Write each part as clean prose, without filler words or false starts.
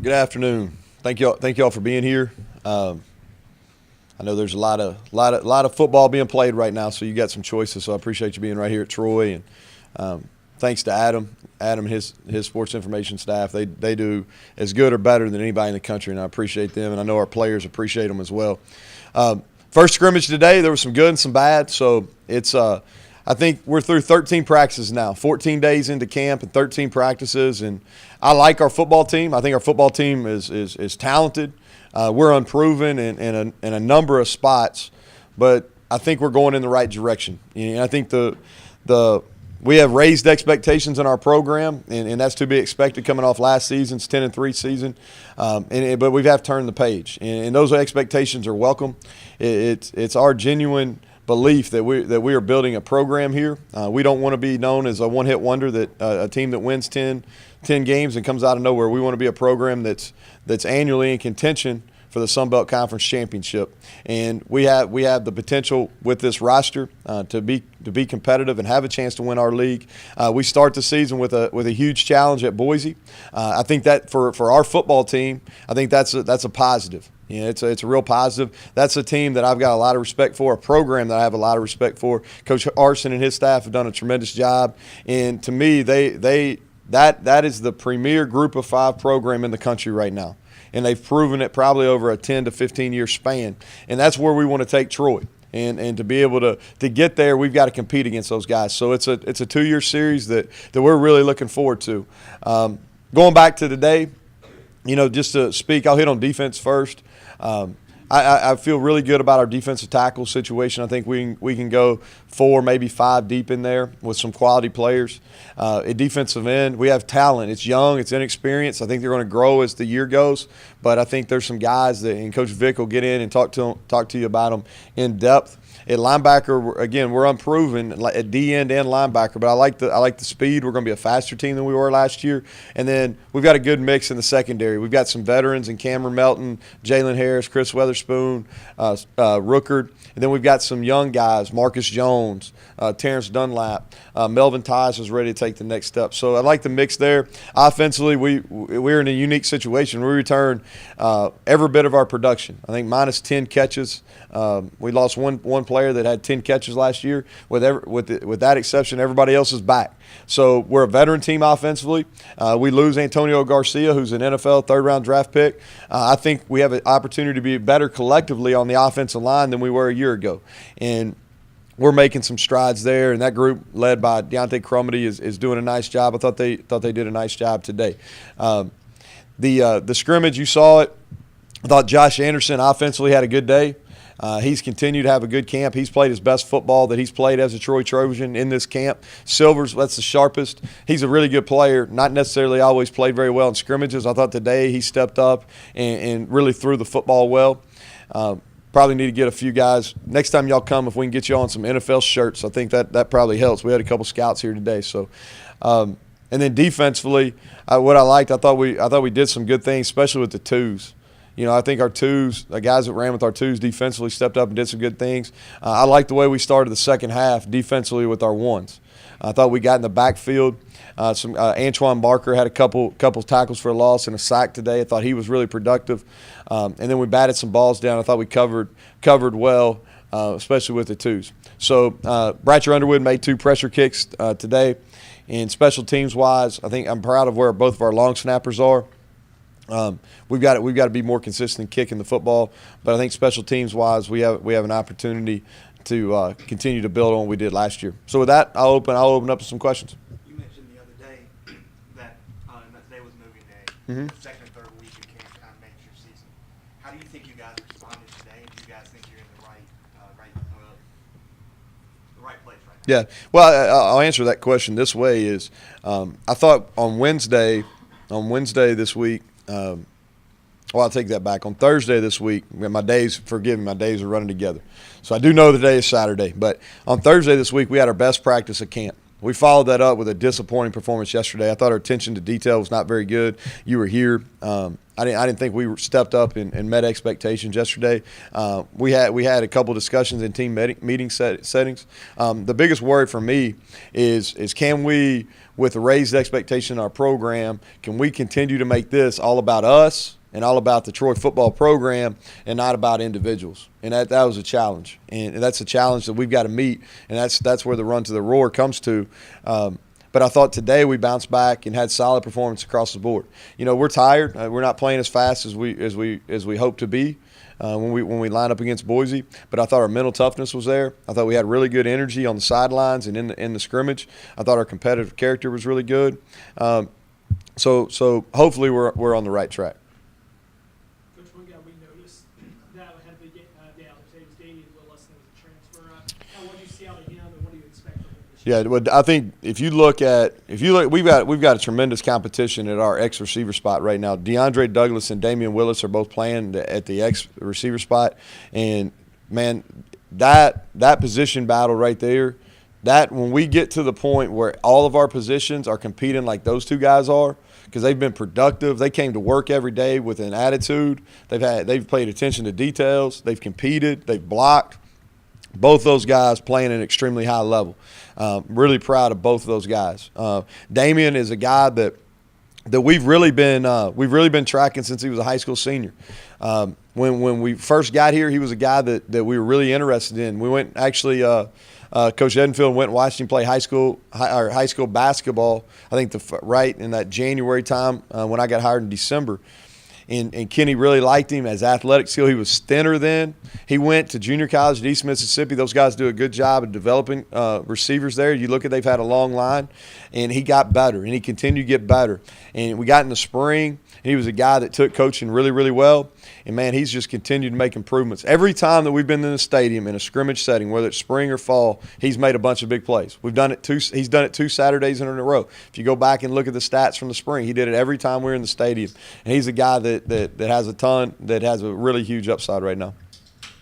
Good afternoon. Thank y'all for being here. I know there's a lot of football being played right now, so you got some choices. So I appreciate you being right here at Troy, and thanks to Adam and his sports information staff. They do as good or better than anybody in the country, and I appreciate them, and I know our players appreciate them as well. First scrimmage today, there was some good and some bad. So it's I think we're through 13 practices now, 14 days into camp and 13 practices, and I like our football team. I think our football team is talented. We're unproven in a number of spots, but I think we're going in the right direction. And I think we have raised expectations in our program, and that's to be expected coming off last season's 10-3 season. But we have turned the page, and those expectations are welcome. It's our genuine belief that we are building a program here. We don't want to be known as a one-hit wonder, that a team that wins 10 games and comes out of nowhere. We want to be a program that's annually in contention for the Sun Belt Conference Championship, and we have the potential with this roster to be competitive and have a chance to win our league. We start the season with a huge challenge at Boise. I think that for our football team, I think that's a positive. You know, it's a real positive. That's a team that I've got a lot of respect for, a program that I have a lot of respect for. Coach Arson and his staff have done a tremendous job, and to me, that is the premier Group of 5 program in the country right now. And they've proven it probably over a 10 to 15-year span. And that's where we want to take Troy. And to be able to get there, we've got to compete against those guys. So it's a 2-year series that we're really looking forward to. Going back to today, just to speak, I'll hit on defense first. I feel really good about our defensive tackle situation. I think we can go 4, maybe 5 deep in there with some quality players. At defensive end, we have talent. It's young, it's inexperienced. I think they're going to grow as the year goes. But I think there's some guys and Coach Vic will get in and talk to you about them in depth. At linebacker, again, we're unproven at D-end and linebacker, but I like the speed. We're going to be a faster team than we were last year. And then we've got a good mix in the secondary. We've got some veterans in Cameron Melton, Jalen Harris, Chris Weatherspoon, Rookard. And then we've got some young guys, Marcus Jones, Terrence Dunlap. Melvin Tice is ready to take the next step. So I like the mix there. Offensively, we're in a unique situation. We return every bit of our production. I think minus 10 catches. We lost one player that had 10 catches last year. With that exception, everybody else is back. So we're a veteran team offensively. We lose Antonio Garcia, who's an NFL third-round draft pick. I think we have an opportunity to be better collectively on the offensive line than we were a year ago. And we're making some strides there, and that group led by Deontay Crumity is doing a nice job. I thought they did a nice job today. The scrimmage, you saw it. I thought Josh Anderson offensively had a good day. He's continued to have a good camp. He's played his best football that he's played as a Troy Trojan in this camp. Silvers, that's the sharpest. He's a really good player, not necessarily always played very well in scrimmages. I thought today he stepped up and really threw the football well. Probably need to get a few guys. Next time y'all come, if we can get you on some NFL shirts, I think that probably helps. We had a couple scouts here today. So, and then defensively, what I liked, I thought we did some good things, especially with the twos. I think our twos, the guys that ran with our twos defensively stepped up and did some good things. I like the way we started the second half defensively with our ones. I thought we got in the backfield. Antoine Barker had a couple tackles for a loss and a sack today. I thought he was really productive. And then we batted some balls down. I thought we covered well, especially with the twos. So Bratcher Underwood made 2 pressure kicks today. And special teams-wise, I think I'm proud of where both of our long snappers are. We've got to be more consistent in kicking the football, but I think special teams wise we have an opportunity to continue to build on what we did last year. So with that, I'll open up to some questions. You mentioned the other day that today was moving day. Mm-hmm. Second or third week of camp kind of makes your season. How do you think you guys responded today? Do you guys think you're in the right place right now? Yeah. Well, I'll answer that question this way: is I thought on Wednesday this week. I'll take that back. On Thursday this week, my days are running together. So I do know today is Saturday. But on Thursday this week, we had our best practice at camp. We followed that up with a disappointing performance yesterday. I thought our attention to detail was not very good. You were here. I didn't think we stepped up and met expectations yesterday. We had a couple discussions in team meeting settings. The biggest worry for me is can we, with the raised expectation in our program, can we continue to make this all about us and all about the Troy football program and not about individuals? And that was a challenge, and that's a challenge that we've got to meet, and that's where the run to the roar comes to. But I thought today we bounced back and had solid performance across the board. We're tired. We're not playing as fast as we hope to be when we line up against Boise. But I thought our mental toughness was there. I thought we had really good energy on the sidelines and in the scrimmage. I thought our competitive character was really good. So hopefully we're on the right track. Coach, one guy we noticed that had the Alexander Stadium with us as a transfer. What do you see out of him, and what do you expect from him this year? Yeah, well, I think if you look, we've got a tremendous competition at our X receiver spot right now. DeAndre Douglas and Damian Willis are both playing at the X receiver spot, and man, that position battle right there. That when we get to the point where all of our positions are competing like those two guys are, because they've been productive, they came to work every day with an attitude. They've paid attention to details. They've competed. They've blocked. Both those guys playing at an extremely high level. Really proud of both of those guys. Damian is a guy that we've really been tracking since he was a high school senior. When we first got here, he was a guy that we were really interested in. We went actually. Coach Edenfield went and watched him play high school basketball. I think right in that January time when I got hired in December. And Kenny really liked him as athletic skill. He was thinner then. He went to junior college at East Mississippi. Those guys do a good job of developing receivers there. You look at they've had a long line, and he got better, and he continued to get better. And we got in the spring, and he was a guy that took coaching really, really well. And, man, he's just continued to make improvements. Every time that we've been in the stadium in a scrimmage setting, whether it's spring or fall, he's made a bunch of big plays. He's done it 2 Saturdays in a row. If you go back and look at the stats from the spring, he did it every time we were in the stadium. And he's a guy that has a really huge upside right now.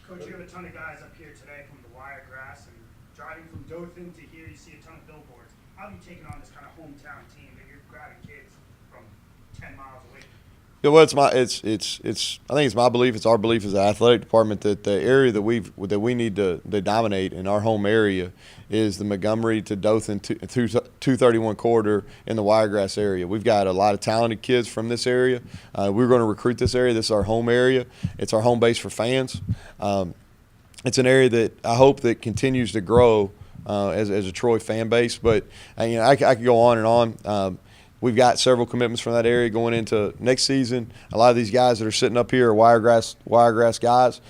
Coach, you have a ton of guys up here today from the Wiregrass, and driving from Dothan to here, you see a ton of billboards. How have you taken on this kind of hometown team that you're grabbing kids from 10 miles away? Yeah, well, I think it's my belief, it's our belief as an athletic department that the area that we need to dominate in our home area is the Montgomery to Dothan through 231 corridor in the Wiregrass area. We've got a lot of talented kids from this area. We're going to recruit this area. This is our home area. It's our home base for fans. It's an area that I hope that continues to grow as a Troy fan base. But I could go on and on. We've got several commitments from that area going into next season. A lot of these guys that are sitting up here are Wiregrass guys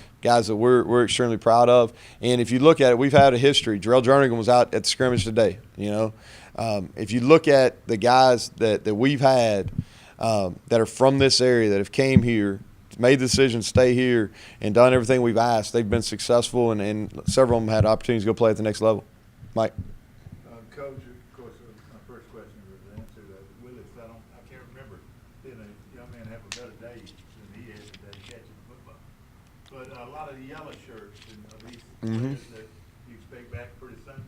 that we're extremely proud of. And if you look at it, we've had a history. Jarrell Jernigan was out at the scrimmage today. If you look at the guys that we've had that are from this area that have came here, made the decision to stay here, and done everything we've asked, they've been successful, and several of them had opportunities to go play at the next level. Mike. Coach, of course, my first question was the answer to Willis. I can't remember seeing a young man have a better day than he had today catching football. But a lot of the yellow shirts, and at least players that you expect back pretty soon.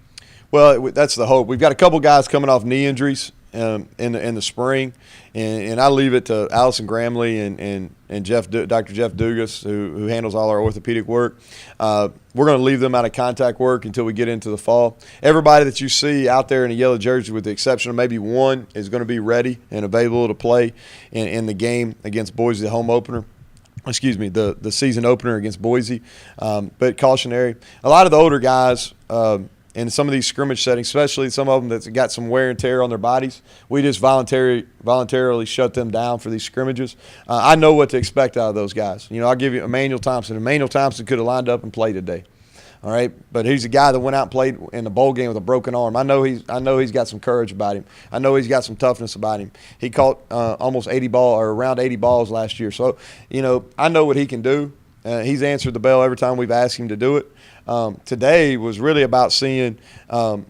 Well, that's the hope. We've got a couple guys coming off knee injuries in the spring, and I leave it to Allison Gramley and Dr. Jeff Dugas, who handles all our orthopedic work. We're going to leave them out of contact work until we get into the fall. Everybody that you see out there in a yellow jersey, with the exception of maybe one, is going to be ready and available to play in the game against Boise, the home opener. Excuse me, the season opener against Boise. But cautionary. A lot of the older guys in some of these scrimmage settings, especially some of them that's got some wear and tear on their bodies, we just voluntarily shut them down for these scrimmages. I know what to expect out of those guys. I'll give you Emmanuel Thompson. Emmanuel Thompson could have lined up and played today. All right, but he's a guy that went out and played in the bowl game with a broken arm. I know he's got some courage about him. I know he's got some toughness about him. He caught almost 80 balls or around 80 balls last year. So, I know what he can do. He's answered the bell every time we've asked him to do it. Today was really about seeing where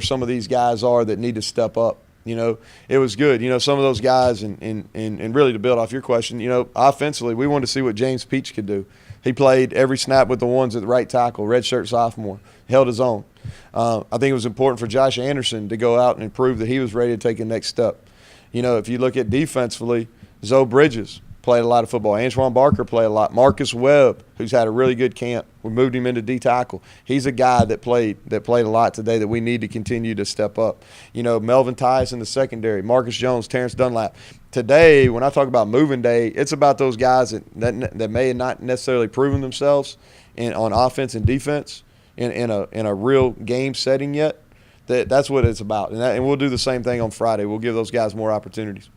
some of these guys are that need to step up. It was good. Some of those guys, and really to build off your question, offensively, we wanted to see what James Peach could do. He played every snap with the ones at the right tackle, redshirt sophomore, held his own. I think it was important for Josh Anderson to go out and prove that he was ready to take the next step. If you look at defensively, Zoe Bridges played a lot of football. Antoine Barker played a lot. Marcus Webb, who's had a really good camp. We moved him into D tackle. He's a guy that played a lot today that we need to continue to step up. You know, Melvin Tyus in the secondary, Marcus Jones, Terrence Dunlap. Today, when I talk about moving day, it's about those guys that may not necessarily proven themselves on offense and defense in a real game setting yet. That's what it's about. And we'll do the same thing on Friday. We'll give those guys more opportunities.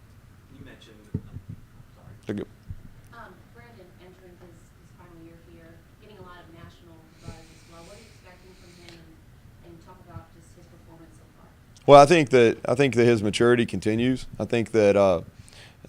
You mentioned, They're good. Brandon entering his final year here, getting a lot of national buzz as well. What are you expecting from him, and talk about just his performance so far? Well, I think that his maturity continues. I think that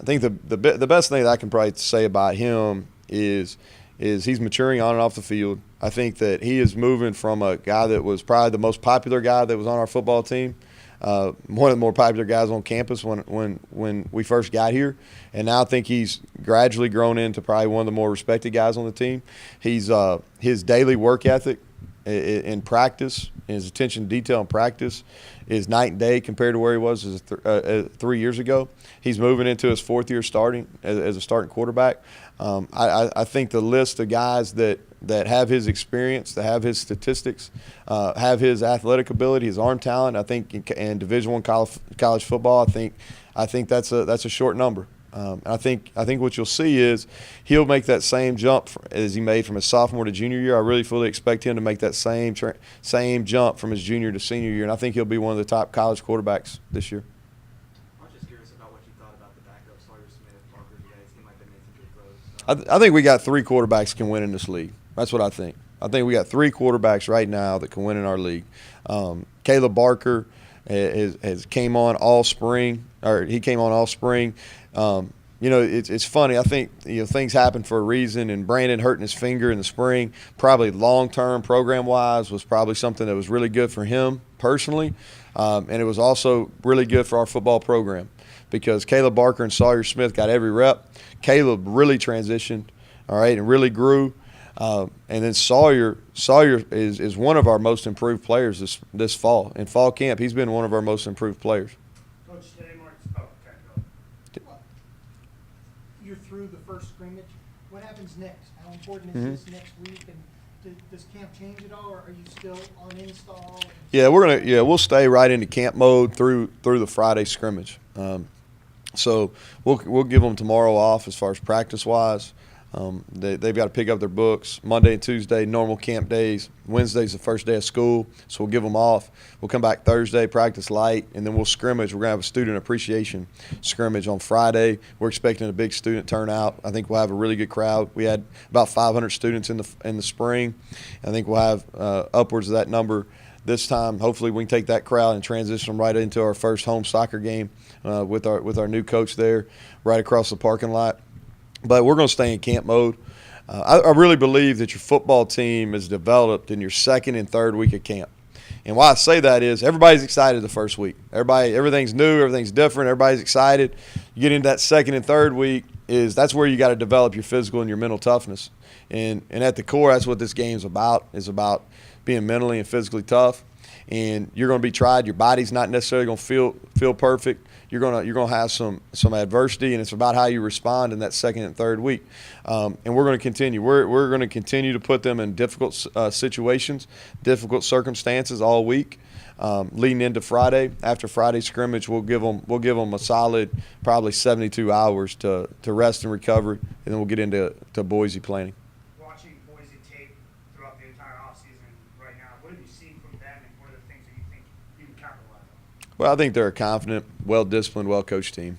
the best thing that I can probably say about him is he's maturing on and off the field. I think that he is moving from a guy that was probably the most popular guy that was on our football team, one of the more popular guys on campus when we first got here, and now I think he's gradually grown into probably one of the more respected guys on the team. His daily work ethic in practice, his attention to detail in practice is night and day compared to where he was 3 years ago. He's moving into his fourth year starting as a starting quarterback. I think the list of guys that have his experience, that have his statistics, have his athletic ability, his arm talent, I think in Division I college football, I think that's a short number. I think what you'll see is he'll make that same jump as he made from his sophomore to junior year. I really fully expect him to make that same jump from his junior to senior year, and I think he'll be one of the top college quarterbacks this year. I was just curious about what you thought about the backup, Sawyer Smith, Parker. You guys seem like they made some good throws. I think we got 3 quarterbacks can win in this league. That's what I think. I think we got 3 quarterbacks right now that can win in our league. Caleb Barker has came on all spring, or he came on all spring. You know, it's funny. I think, you know, things happen for a reason, and Brandon hurting his finger in the spring, probably long-term program-wise, was probably something that was really good for him personally, and it was also really good for our football program because Caleb Barker and Sawyer Smith got every rep. Caleb really transitioned, all right, and really grew. And then Sawyer is one of our most improved players this fall. In fall camp, he's been one of our most improved players. Coach, today marks, oh, okay, go. You're through the first scrimmage. What happens next? How important is this next week? And does camp change at all, or are you still on install? Yeah, we'll stay right into camp mode through the Friday scrimmage. So we'll give them tomorrow off as far as practice wise. They've got to pick up their books Monday and Tuesday, normal camp days. Wednesday's the first day of school, so we'll give them off. We'll come back Thursday, practice light, and then we'll scrimmage. We're going to have a student appreciation scrimmage on Friday. We're expecting a big student turnout. I think we'll have a really good crowd. We had about 500 students in the spring. I think we'll have upwards of that number this time. Hopefully we can take that crowd and transition them right into our first home soccer game with our new coach there right across the parking lot. But we're going to stay in camp mode. I really believe that your football team is developed in your second and third week of camp. And why I say that is everybody's excited the first week. Everything's new, everything's different, everybody's excited. You get into that second and third week, that's where you got to develop your physical and your mental toughness. And at the core, that's what this game's about, is about being mentally and physically tough. And you're going to be tried. Your body's not necessarily going to feel perfect. You're gonna have some adversity, and it's about how you respond in that second and third week. And we're going to continue. We're going to continue to put them in difficult situations, difficult circumstances all week, leading into Friday. After Friday's scrimmage, we'll give them a solid probably 72 hours to rest and recover, and then we'll get into Boise planning. Watching Boise tape throughout the entire offseason right now, what have you seen from them, and what are the things that you think you can capitalize on? Well, I think they're a confident, well-disciplined, well-coached team.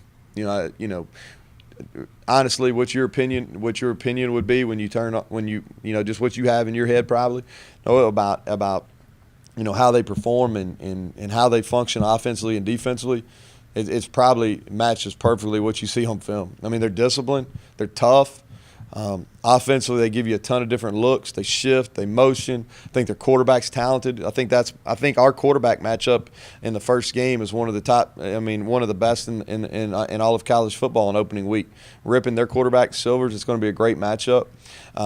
Honestly, what's your opinion would be when you just what you have in your head probably about how they perform and how they function offensively and defensively. It's probably matches perfectly what you see on film. I mean, they're disciplined, they're tough. Offensively, they give you a ton of different looks. They shift, they motion. I think their quarterback's talented. I think our quarterback matchup in the first game is one of the top. I mean, one of the best in all of college football on opening week. Ripping their quarterback Silvers, it's going to be a great matchup.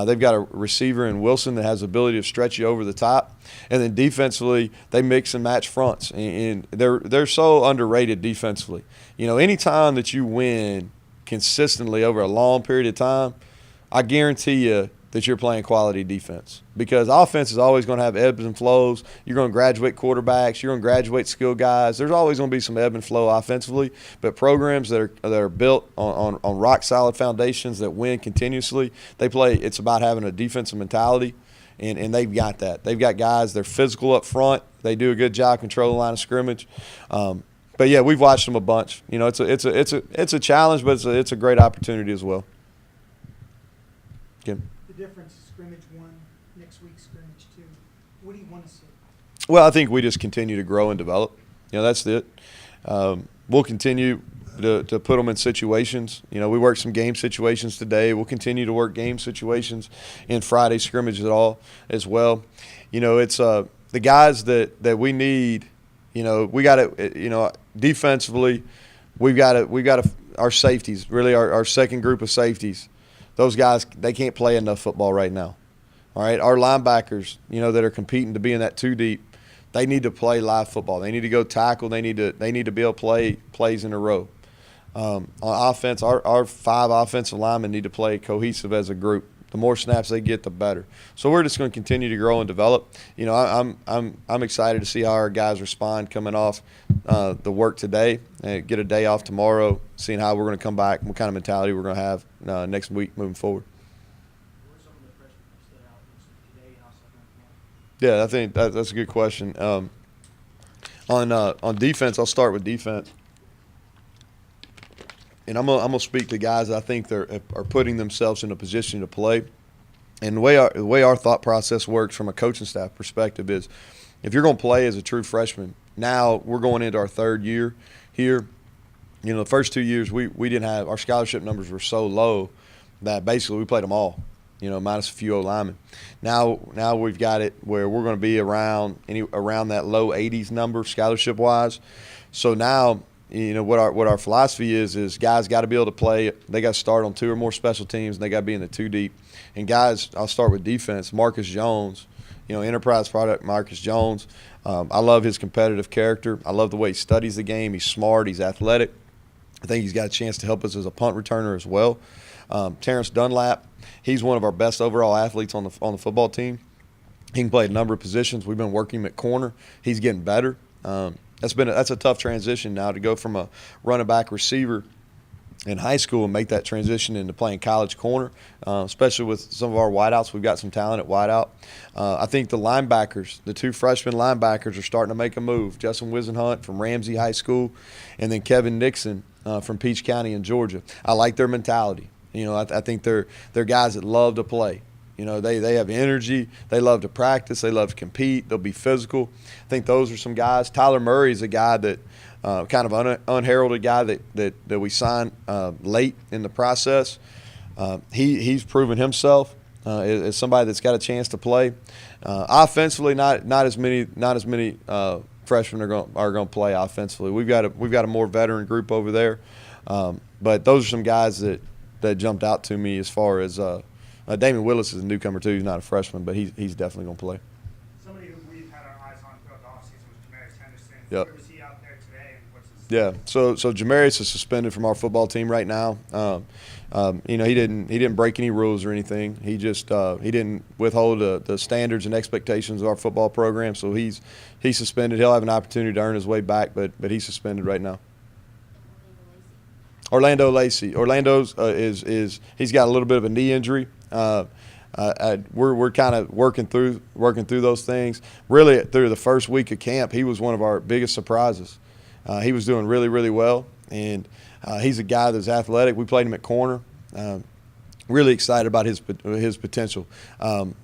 They've got a receiver in Wilson that has the ability to stretch you over the top. And then defensively, they mix and match fronts, and they're so underrated defensively. Anytime that you win consistently over a long period of time, I guarantee you that you're playing quality defense, because offense is always going to have ebbs and flows. You're going to graduate quarterbacks. You're going to graduate skill guys. There's always going to be some ebb and flow offensively, but programs that are built on rock solid foundations that win continuously, it's about having a defensive mentality, and they've got that. They've got guys. They're physical up front. They do a good job controlling the line of scrimmage. But yeah, we've watched them a bunch. You know, it's a challenge, but it's a great opportunity as well. Kim? The difference is scrimmage 1, next week scrimmage 2. What do you want to see? Well, I think we just continue to grow and develop. You know, that's it. We'll continue to put them in situations. You know, we worked some game situations today. We'll continue to work game situations in Friday scrimmage as well. You know, it's the guys that we need. You know, we got to. You know, defensively, we've got to our safeties. Really, our second group of safeties. Those guys, they can't play enough football right now. All right, our linebackers, you know, that are competing to be in that 2 deep, they need to play live football. They need to go tackle. They need to be able to play plays in a row. On offense, our 5 offensive linemen need to play cohesive as a group. The more snaps they get, the better. So we're just going to continue to grow and develop. You know, I'm excited to see how our guys respond coming off the work today, and get a day off tomorrow, seeing how we're going to come back, what kind of mentality we're going to have next week moving forward. What are some of the freshmen that stood out today and also Yeah, I think that's a good question. On defense, I'll start with defense. And I'm gonna speak to guys that I think are putting themselves in a position to play. And the way our thought process works from a coaching staff perspective is, if you're going to play as a true freshman, now we're going into our 3rd year here. You know, the first 2 years we didn't have, our scholarship numbers were so low that basically we played them all. You know, minus a few O-linemen. Now we've got it where we're going to be around that low 80s number scholarship wise. So now, you know, what our philosophy is guys got to be able to play. They got to start on 2 or more special teams, and they got to be in the 2 deep. And guys, I'll start with defense. Marcus Jones, you know, enterprise product Marcus Jones. I love his competitive character. I love the way he studies the game. He's smart. He's athletic. I think he's got a chance to help us as a punt returner as well. Terrence Dunlap, he's one of our best overall athletes on the football team. He can play a number of positions. We've been working him at corner. He's getting better. That's a tough transition now to go from a running back receiver in high school and make that transition into playing college corner, especially with some of our wideouts. We've got some talent at wideout. I think the linebackers, the 2 freshman linebackers, are starting to make a move. Justin Wisenhunt from Ramsey High School, and then Kevin Nixon from Peach County in Georgia. I like their mentality. You know, I think they're guys that love to play. You know, they have energy. They love to practice. They love to compete. They'll be physical. I think those are some guys. Tyler Murray is a guy that kind of unheralded guy that we signed late in the process. He's proven himself as somebody that's got a chance to play. Offensively, not as many freshmen are going to play offensively. We've got a more veteran group over there, but those are some guys that jumped out to me as far as. Damon Willis is a newcomer too. He's not a freshman, but he's definitely going to play. Somebody who we've had our eyes on throughout the offseason was Jamarius Henderson. Yep. Where was he out there today, and what's his Yeah, so Jamarius is suspended from our football team right now. You know, he didn't break any rules or anything. He just he didn't withhold the standards and expectations of our football program. So he's suspended. He'll have an opportunity to earn his way back, but he's suspended right now. Orlando Lacey. Orlando's he's got a little bit of a knee injury. We're kind of working through those things. Really, through the first week of camp, he was one of our biggest surprises. He was doing really, really well, and he's a guy that's athletic. We played him at corner. Really excited about his potential.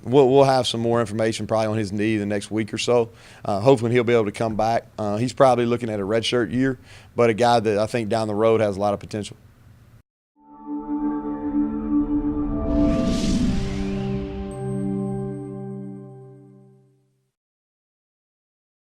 We'll have some more information probably on his knee the next week or so. Hopefully he'll be able to come back. He's probably looking at a redshirt year, but a guy that I think down the road has a lot of potential.